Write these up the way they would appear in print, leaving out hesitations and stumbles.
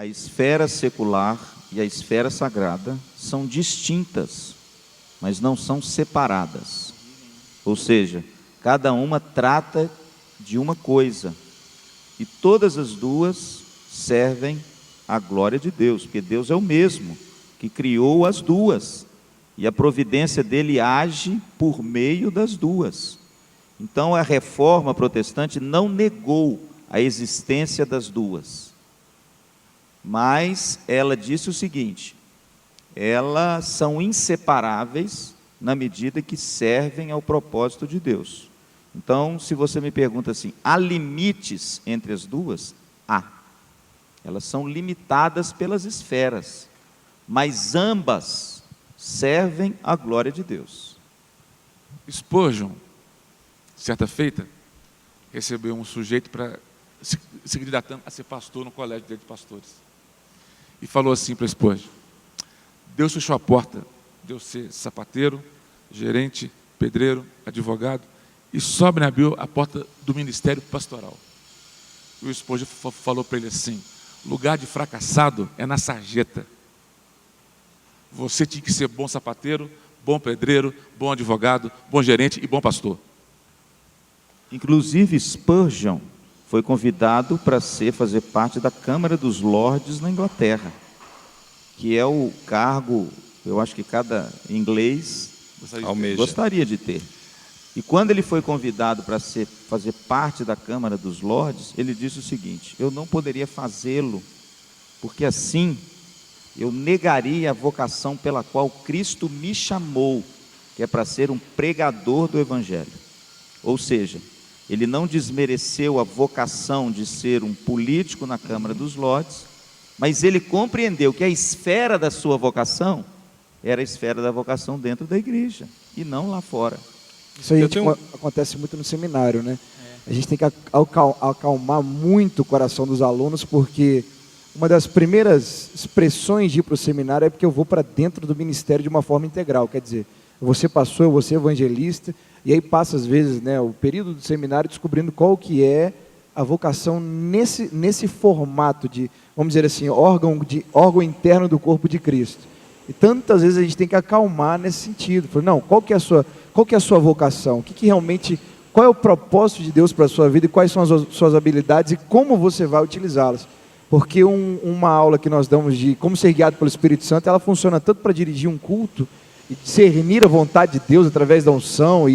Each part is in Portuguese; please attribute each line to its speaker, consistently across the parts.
Speaker 1: a esfera secular e a esfera sagrada são distintas, mas não são separadas. Ou seja, cada uma trata de uma coisa, e todas as duas servem à glória de Deus, porque Deus é o mesmo que criou as duas, e a providência dele age por meio das duas. Então a reforma protestante não negou a existência das duas, mas ela disse o seguinte: elas são inseparáveis na medida que servem ao propósito de Deus. Então, se você me pergunta assim, há limites entre as duas? Há. Elas são limitadas pelas esferas, mas ambas servem à glória de Deus.
Speaker 2: Spurgeon, certa feita, recebeu um sujeito para se candidatando a ser pastor no colégio dele de pastores. E falou assim para Spurgeon: Deus fechou a porta de eu ser sapateiro, gerente, pedreiro, advogado, e só me abriu a porta do ministério pastoral. E o Spurgeon falou para ele assim: lugar de fracassado é na sarjeta. Você tinha que ser bom sapateiro, bom pedreiro, bom advogado, bom gerente e bom pastor.
Speaker 1: Inclusive Spurgeon foi convidado para fazer parte da Câmara dos Lordes na Inglaterra, que é o cargo, eu acho que cada inglês gostaria de ter. E quando ele foi convidado para fazer parte da Câmara dos Lordes, ele disse o seguinte: eu não poderia fazê-lo, porque assim eu negaria a vocação pela qual Cristo me chamou, que é para ser um pregador do Evangelho. Ou seja, ele não desmereceu a vocação de ser um político na Câmara dos Lordes, mas ele compreendeu que a esfera da sua vocação era a esfera da vocação dentro da igreja, e não lá fora.
Speaker 3: Isso aí acontece muito no seminário, né? A gente tem que acalmar muito o coração dos alunos, porque uma das primeiras expressões de ir para o seminário é porque eu vou para dentro do ministério de uma forma integral. Quer dizer, eu vou ser pastor, eu vou ser evangelista, e aí passa às vezes, né, o período do seminário descobrindo qual que é a vocação nesse formato de, vamos dizer assim, órgão interno do corpo de Cristo. E tantas vezes a gente tem que acalmar nesse sentido. Falar, não, qual que é a sua vocação? Qual é o propósito de Deus para a sua vida e quais são as suas habilidades e como você vai utilizá-las? Porque uma aula que nós damos de como ser guiado pelo Espírito Santo, ela funciona tanto para dirigir um culto e discernir a vontade de Deus através da unção,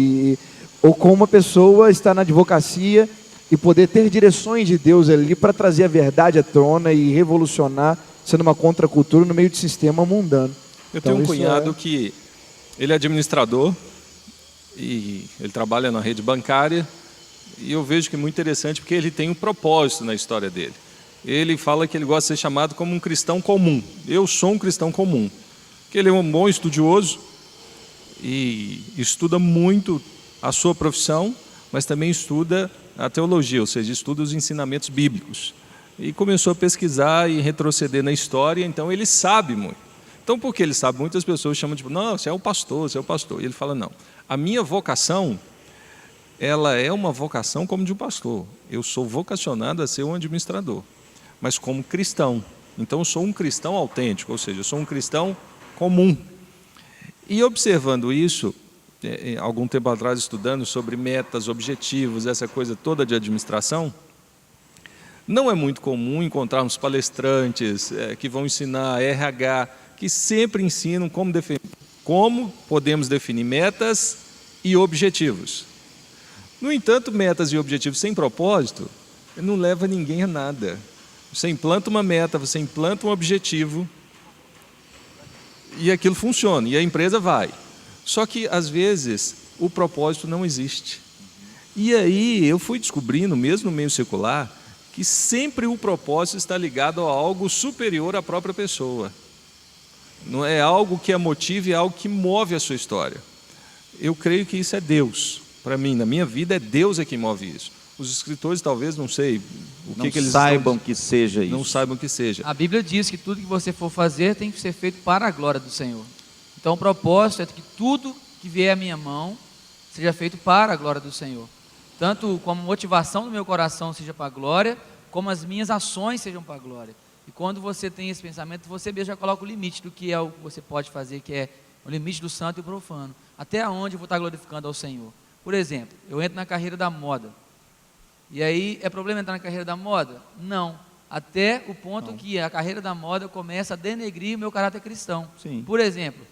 Speaker 3: ou como uma pessoa está na advocacia e poder ter direções de Deus ali para trazer a verdade à tona e revolucionar, sendo uma contracultura no meio de sistema mundano.
Speaker 4: Eu tenho um cunhado que ele é administrador e ele trabalha na rede bancária, e eu vejo que é muito interessante porque ele tem um propósito na história dele. Ele fala que ele gosta de ser chamado como um cristão comum. Eu sou um cristão comum, porque ele é um bom estudioso e estuda muito a sua profissão, mas também estuda a teologia, ou seja, estuda os ensinamentos bíblicos. E começou a pesquisar e retroceder na história, então ele sabe muito. Então, porque ele sabe muito, as pessoas chamam de, não, você é o pastor, você é o pastor. E ele fala, não, a minha vocação, ela é uma vocação como de um pastor. Eu sou vocacionado a ser um administrador, mas como cristão. Então, eu sou um cristão autêntico, ou seja, eu sou um cristão comum. E observando isso, algum tempo atrás, estudando sobre metas, objetivos, essa coisa toda de administração, não é muito comum encontrarmos palestrantes que vão ensinar RH, que sempre ensinam como podemos definir metas e objetivos. No entanto, metas e objetivos sem propósito não leva ninguém a nada. Você implanta uma meta, você implanta um objetivo e aquilo funciona, e a empresa vai. Só que, às vezes, o propósito não existe. E aí eu fui descobrindo, mesmo no meio secular, que sempre o propósito está ligado a algo superior à própria pessoa. Não é algo que a motive, é algo que move a sua história. Eu creio que isso é Deus. Para mim, na minha vida, é Deus que move isso. Os escritores talvez, não sei, que eles
Speaker 1: saibam que seja isso.
Speaker 4: Não saibam que seja.
Speaker 5: A Bíblia diz que tudo que você for fazer tem que ser feito para a glória do Senhor. Então o propósito é que tudo que vier à minha mão seja feito para a glória do Senhor. Tanto como motivação do meu coração seja para a glória, como as minhas ações sejam para a glória. E quando você tem esse pensamento, você mesmo já coloca o limite do que é o que você pode fazer, que é o limite do santo e o profano. Até onde eu vou estar glorificando ao Senhor? Por exemplo, eu entro na carreira da moda. E aí, é problema entrar na carreira da moda? Não. Até o ponto que a carreira da moda começa a denegrir o meu caráter cristão.
Speaker 1: Sim.
Speaker 5: Por exemplo,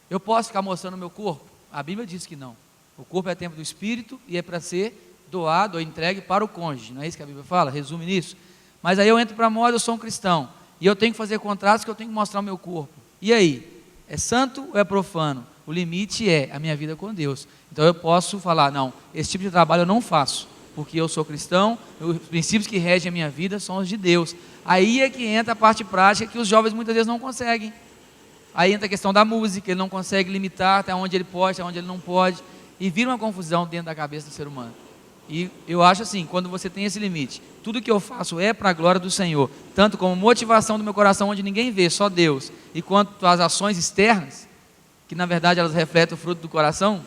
Speaker 5: eu posso ficar mostrando o meu corpo? A Bíblia diz que não. O corpo é templo do Espírito e é para ser doado ou entregue para o cônjuge. Não é isso que a Bíblia fala? Resume nisso. Mas aí eu entro para a moda, eu sou um cristão. E eu tenho que fazer contratos que eu tenho que mostrar o meu corpo. E aí? É santo ou é profano? O limite é a minha vida com Deus. Então eu posso falar, não, esse tipo de trabalho eu não faço, porque eu sou cristão, os princípios que regem a minha vida são os de Deus. Aí é que entra a parte prática que os jovens muitas vezes não conseguem. Aí entra a questão da música, ele não consegue limitar até onde ele pode, até onde ele não pode, e vira uma confusão dentro da cabeça do ser humano. E eu acho assim, quando você tem esse limite, tudo que eu faço é para a glória do Senhor, tanto como motivação do meu coração, onde ninguém vê, só Deus, e quanto às ações externas, que na verdade elas refletem o fruto do coração,